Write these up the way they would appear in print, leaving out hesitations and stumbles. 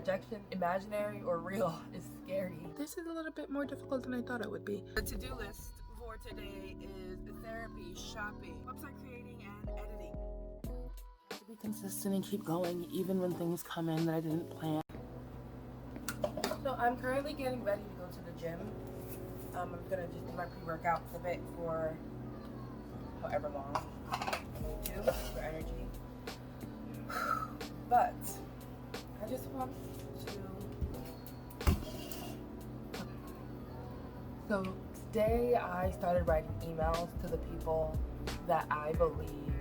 Rejection, imaginary or real, is scary. This is a little bit more difficult than I thought it would be. The to-do list for today is therapy, shopping, website creating, and editing. To be consistent and keep going even when things come in that I didn't plan. So I'm currently getting ready to go to the gym. I'm gonna just do my pre-workouts a bit for however long I need to for energy. But I just want to. So today I started writing emails to the people that I believe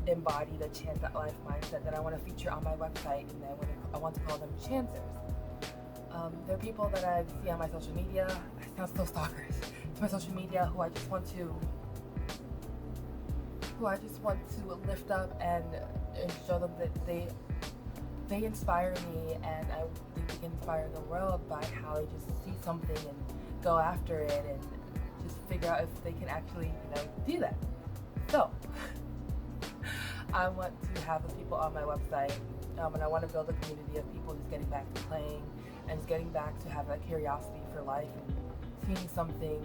embody the chance at life mindset that I want to feature on my website, and then I want to call them chancers. They're people that I see on my social media. I sound so stalkers. It's my social media who I just want to lift up and show them that they inspire me, and I think they can inspire the world by how they just see something and go after it and just figure out if they can actually, do that. So I want to have the people on my website, and I want to build a community of people just getting back to playing and just getting back to have that curiosity for life and seeing something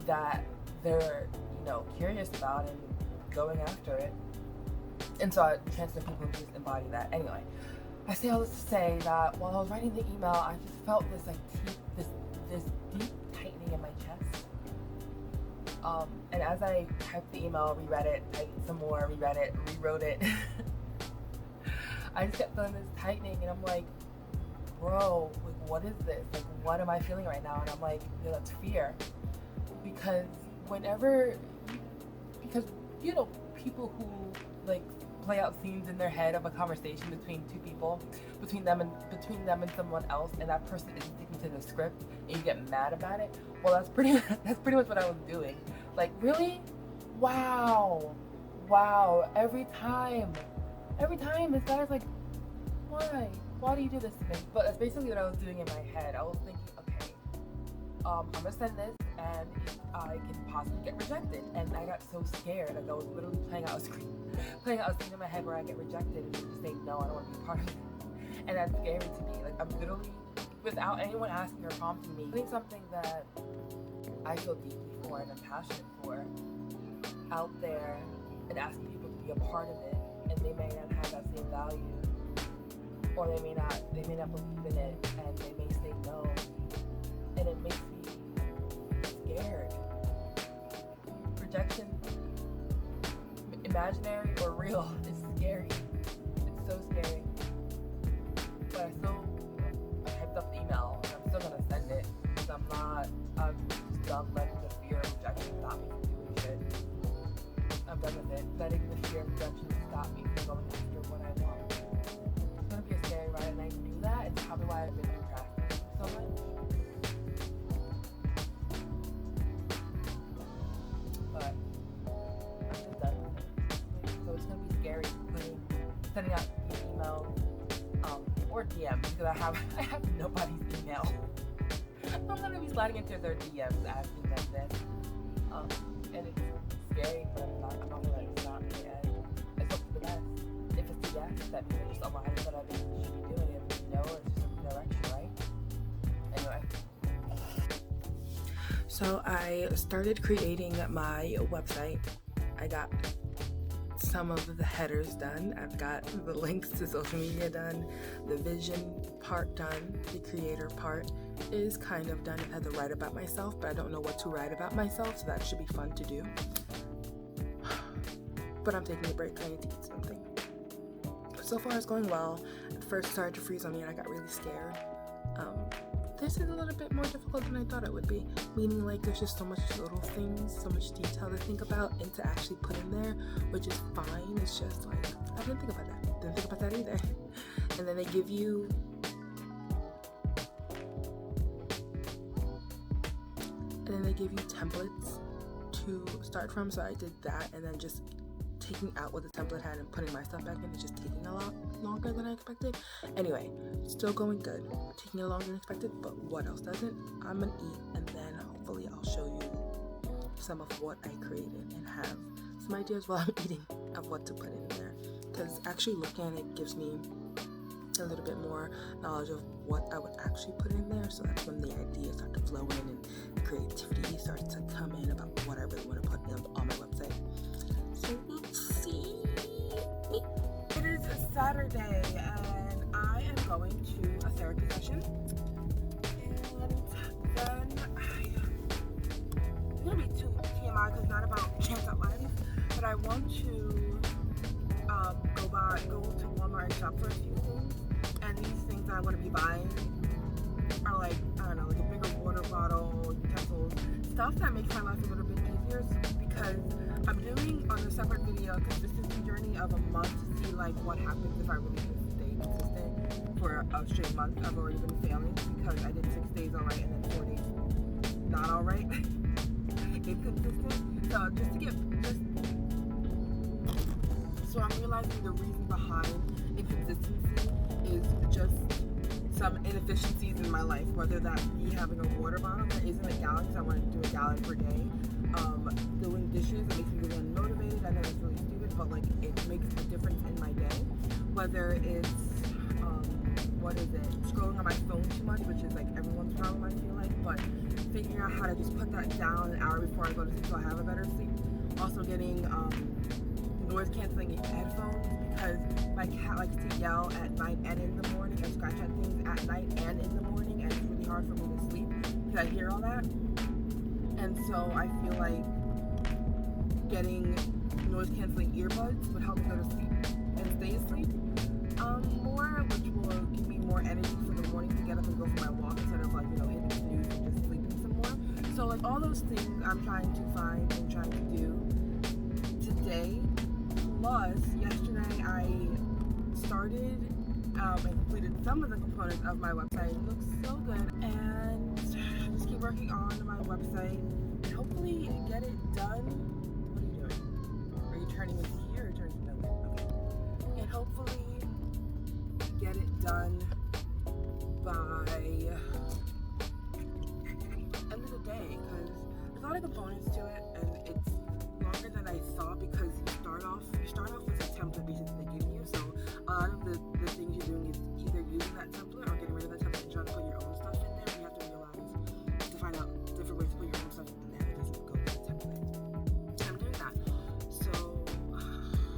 that they're, curious about and going after it. And so I transfer people who just embody that. Anyway, I say all this to say that while I was writing the email, I just felt this this deep tightening in my chest. And as I typed the email, reread it, typed some more, reread it, rewrote it, I just kept feeling this tightening, and I'm like, bro, like, what is this? Like, what am I feeling right now? And I'm like, that's fear. Because people who like play out scenes in their head of a conversation between two people, between them and someone else, and that person isn't sticking to the script, and you get mad about it. Well, that's pretty much what I was doing. Like, really? Wow. Every time, this guy's like, why do you do this to me? But that's basically what I was doing in my head. I was thinking, okay, I'm gonna send this, and I can possibly get rejected. And I got so scared, like I was literally playing out a scene in my head where I get rejected and just say, no, I don't want to be a part of it. And that's scary to me. Like, I'm literally, without anyone asking or prompting me, putting something that I feel deeply for and I'm passionate for out there and asking people to be a part of it, and they may not have that same value, or they may not believe in it, and they may say no, and it makes me scared. Rejection, imaginary or real, is scary. It's so scary. But I typed up the email, and I'm still gonna send it, because I'm just done letting the fear of rejection stop me from doing shit. I'm done with it. Letting the fear of rejection stop me from going after what I want. It's gonna be a scary ride, and I knew that. It's probably why I've been procrastinating so much. But I'm just done with it. So it's gonna be scary sending out emails or DMs, because I have nobody's email. I'm gonna be sliding into their DMs asking them this. And it's scary, but I'm not gonna let it stop me, and it's up to the best. If it's a yes, that means it's just aligned with what I think you should be doing. If no, it's just a direction, right? Anyway. So I started creating my website. I got some of the headers done. I've got the links to social media done, the vision part done, the creator part is kind of done. I had to write about myself, but I don't know what to write about myself, so that should be fun to do. But I'm taking a break. I need to eat something. So far it's going well. At first it started to freeze on me and I got really scared. This is a little bit more difficult than I thought it would be, meaning like there's just so much little things, so much detail to think about and to actually put in there, which is fine. It's just like, I didn't think about that either. And then they give you templates to start from, so I did that, and then just taking out what the template had and putting my stuff back in is just taking a lot longer than I expected. Anyway, still going good. Taking a longer than expected, but what else doesn't? I'm gonna eat, and then hopefully I'll show you some of what I created and have some ideas while I'm eating of what to put in there. Because actually looking at it gives me a little bit more knowledge of what I would actually put in there. So that's when the ideas start to flow in and creativity starts to come in about what I really want to put on my website. So we'll see. It is a Saturday and I am going to a therapy session. And then it's gonna be too TMI because it's not about Chance at Life, but I want to go to Walmart and shop for a few things. And these things that I want to be buying are like, I don't know, like a bigger water bottle, utensils, stuff that makes my life a little bit easier, because I'm doing on a separate video a consistency journey of a month to see like what happens if I really just stay consistent for a straight month. I've already been failing because I did 6 days alright and then 4 days not alright. Inconsistent. So just to get so I'm realizing the reason behind inconsistency is just some inefficiencies in my life, whether that be having a water bottle that isn't a gallon, because I want to do a gallon per day. Doing dishes, it makes me really unmotivated. I know it's really stupid, but like it makes a difference in my day. Whether it's scrolling on my phone too much, which is like everyone's problem, I feel like, but figuring out how to just put that down an hour before I go to sleep so I have a better sleep. Also getting noise canceling headphones, because my cat likes to yell at night and in the morning and scratch at things at night and in the morning, and it's really hard for me to sleep because I hear all that. And so I feel like getting noise canceling earbuds would help me go to sleep and stay asleep more, which will give me more energy for the morning to get up and go for my walk instead of like, hitting snooze and just sleeping some more. So like all those things I'm trying to find and trying to do today. Plus, yesterday I started and completed some of the components of my website. It looks so good, and I just keep working on my website and hopefully get it done. What are you doing? Are you turning this here or turning it over? Okay. And hopefully get it done by end of the day, because there's a lot of components to it and it's longer than I thought, because you start off with a template basically they give you. So a lot of the things you're doing is either using that template or getting rid of that template and trying to put your own stuff in there. You have to realize to find out different ways to put your own stuff in there. It doesn't go with the template. And I'm doing that. So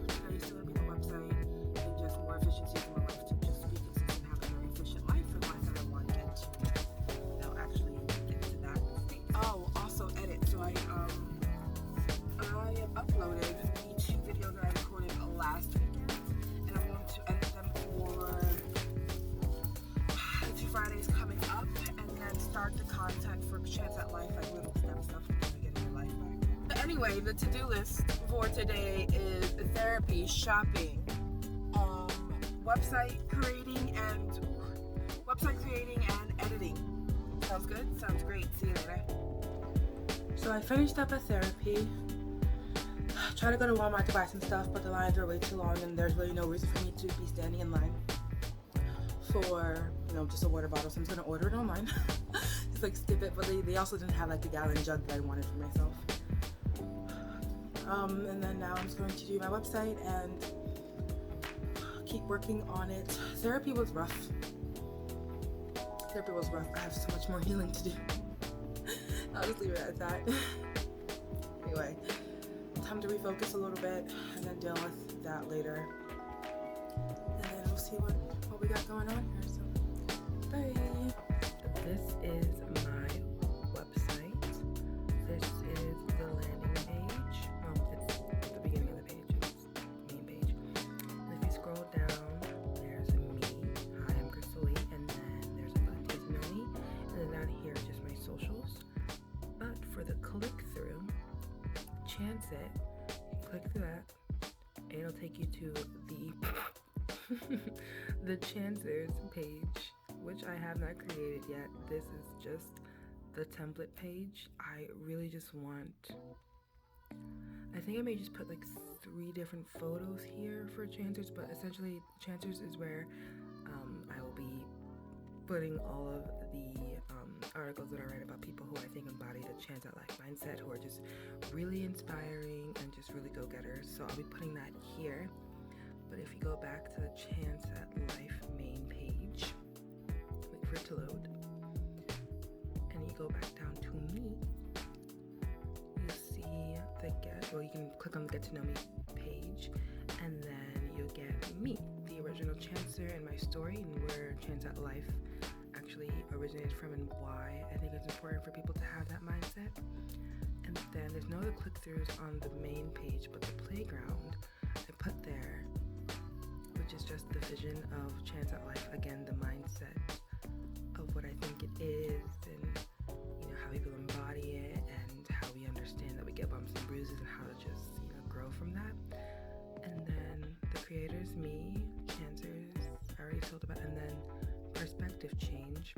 today is still gonna be the website and just more efficiencies in my life to just be consistent, have a very efficient life, for the life that I want to get to. Actually get to that state. Oh, also edit. So I have uploaded the 2 videos that I recorded last weekend, and I'm going to edit them for the 2 Fridays coming up, and then start the content for Chance at Life, like little step stuff to get your life back. But anyway, the to-do list for today is therapy, shopping, website creating and editing. Sounds good? Sounds great. See you later. So I finished up a therapy. Try to go to Walmart to buy some stuff, but the lines are way too long and there's really no reason for me to be standing in line for, just a water bottle. So I'm just gonna order it online. Just like skip it, but they also didn't have like the gallon jug that I wanted for myself. And then now I'm just going to do my website and keep working on it. Therapy was rough. I have so much more healing to do. I'll just leave it at that. Anyway, time to refocus a little bit and then deal with that later. And then we'll see what we got going on here. So, bye. This is my website. This is the landing page. No, it's the beginning of the page. It's the main page. And if you scroll down, there's me. Hi, I'm Crystal Lee. And then there's a button to email me. And then down here, just my socials. But for the click-through, chance it, click through that, and it'll take you to the Chancers page, which I have not created yet. This is just the template page. I really just want, I think I may just put like 3 different photos here for Chancers, but essentially Chancers is where I will be putting all of the articles that I write about people who I think embody the Chance at Life mindset, who are just really inspiring and just really go-getters. So I'll be putting that here. But if you go back to the Chance at Life main page, for it to load. And you go back down to me. You see the you can click on the Get to Know Me page, and then you'll get me, the original Chancer, and my story, and where Chance at Life actually originated from and why I think it's important for people to have that mindset. And then there's no other click-throughs on the main page, but the playground I put there, which is just the vision of Chance at Life. Again, the mindset of what I think it is, and how people embody it, and how we understand that we get bumps and bruises, and how to just grow from that. And then the creators, me, Chancers, I already told about, and then perspective change.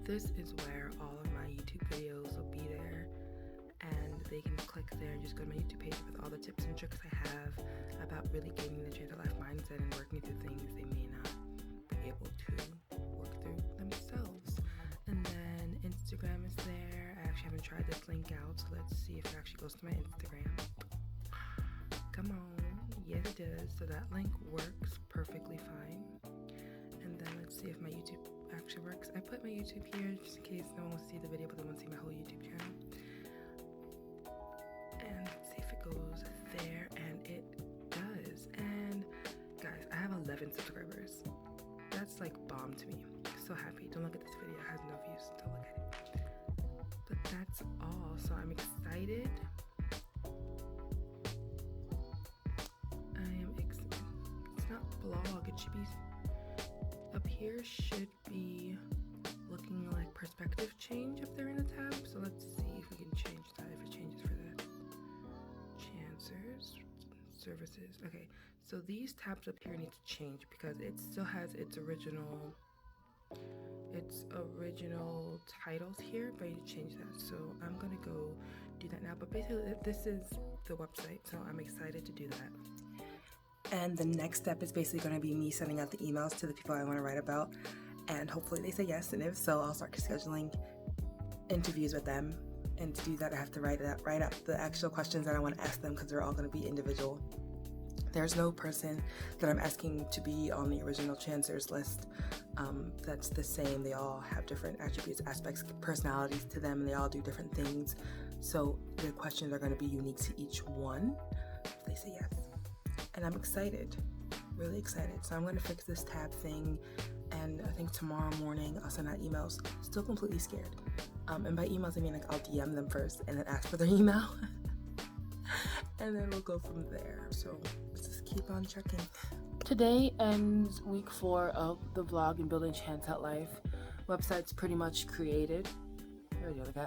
This is where all of my YouTube videos will be there, and they can click there and just go to my YouTube page with all the tips and tricks I have about really gaining the Chance at Life mindset and working through things they may not be able to work through themselves. And then Instagram is there. I actually haven't tried this link out, so let's see if it actually goes to my Instagram. Come on. Yes, it does. So that link works perfectly fine. And then let's see if my YouTube actually works. I put my YouTube here just in case no one will see the video, but they won't see my whole YouTube channel. And let's see if it goes there, and it does. And guys, I have 11 subscribers. That's like bomb to me. So happy. Don't look at this video. It has no views. Don't look at it. But that's all. So I'm excited. It's not blog. It should be up here. Should be looking like perspective change if they're in the tab. So let's see if we can change that. If it changes for that. Chancers, services. Okay. So these tabs up here need to change because it still has its original titles here, but I need to change that. So I'm gonna go do that now. But basically this is the website, so I'm excited to do that. And the next step is basically going to be me sending out the emails to the people I want to write about, and hopefully they say yes, and if so, I'll start scheduling interviews with them. And to do that, I have to write up the actual questions that I want to ask them, because they're all going to be individual. There's no person that I'm asking to be on the original Chancers list that's the same. They all have different attributes, aspects, personalities to them, and they all do different things. So the questions are going to be unique to each one if they say yes. And I'm excited, really excited. So I'm going to fix this tab thing, and I think tomorrow morning I'll send out emails. Still completely scared. And by emails, I mean like I'll DM them first and then ask for their email. And then we'll go from there. So let's just keep on checking. Today ends week 4 of the vlog and building Chance at Life. Website's pretty much created. There we go, the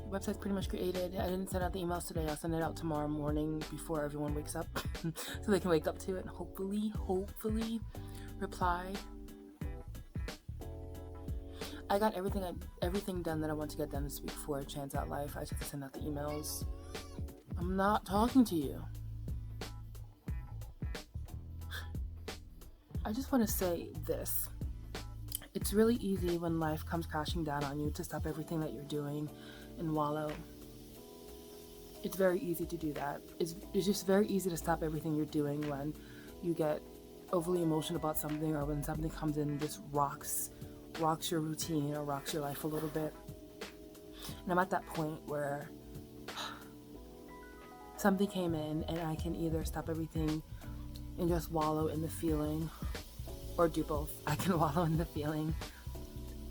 website's pretty much created. I didn't send out the emails today. I'll send it out tomorrow morning before everyone wakes up so they can wake up to it and hopefully reply. I got everything done that I want to get done this week for Chance at Life. I just have to send out the emails. I'm not talking to you. I just want to say this. It's really easy when life comes crashing down on you to stop everything that you're doing and wallow. It's very easy to do that. It's just very easy to stop everything you're doing when you get overly emotional about something, or when something comes in and just rocks your routine or rocks your life a little bit. And I'm at that point where something came in and I can either stop everything and just wallow in the feeling, or do both. I can wallow in the feeling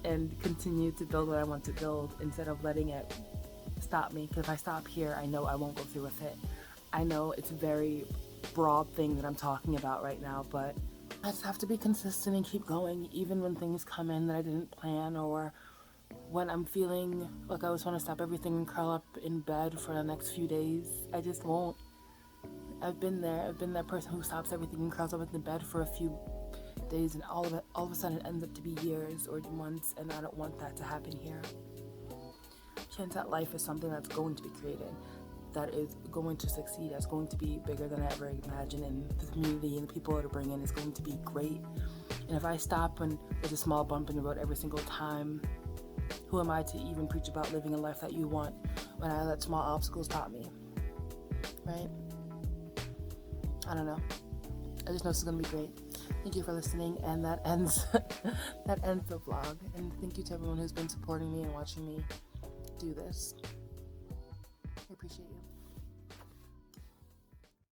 and continue to build what I want to build instead of letting it stop me. Because if I stop here, I know I won't go through with it. I know it's a very broad thing that I'm talking about right now, but I just have to be consistent and keep going, even when things come in that I didn't plan, or when I'm feeling like I just want to stop everything and curl up in bed for the next few days. I just won't. I've been there. I've been that person who stops everything and curls up in the bed for a few days, and all of a sudden it ends up to be years or months, and I don't want that to happen here. Chance at Life is something that's going to be created, that is going to succeed, that's going to be bigger than I ever imagined, and the community and the people that are bringing is going to be great. And if I stop when there's a small bump in the road every single time, who am I to even preach about living a life that you want when I let small obstacles stop me, right? I don't know. I just know this is going to be great. Thank you for listening, and that ends that ends the vlog. And thank you to everyone who's been supporting me and watching me do this. I appreciate you.